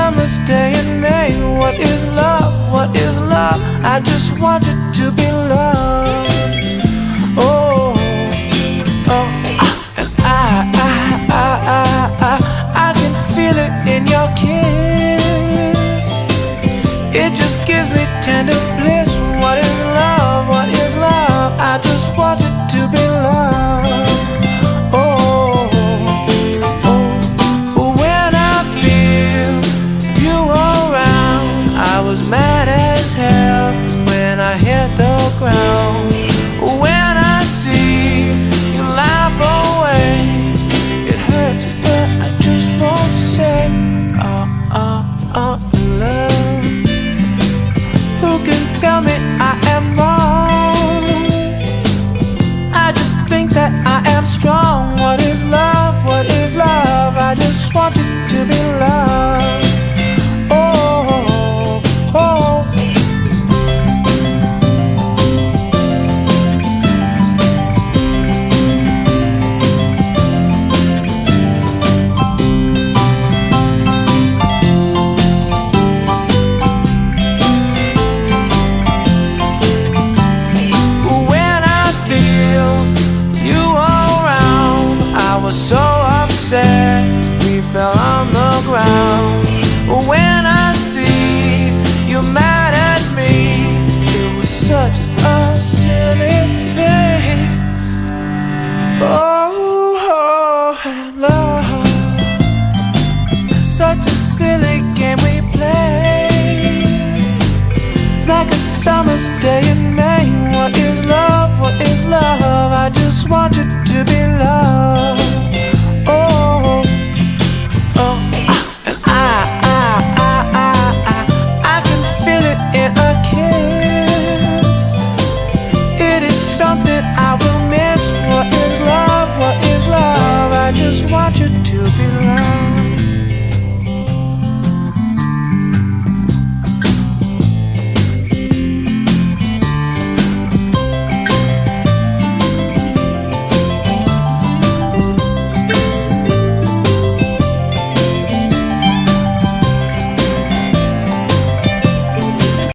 summer's day in May. What is love? What is love? I just want you to be loved. Oh, oh, and I can feel it in your kiss. It just gives me tender bliss. What is love? What is love? I just want you to be loved. Oh, oh, when I feel you around, I was mad as hell when I hit the ground. When I see you laugh away, it hurts, but I just won't say, love. Who can tell me I am wrong? I just think that I am strong. What is love? What is love? I just want it to be loved. Oh, oh. So upset, we fell on the ground. When I see you mad at me, it was such a silly thing. Oh, love, such a silly game we play. It's like a summer's day in May. What is love? What is love? I just want you to be loved.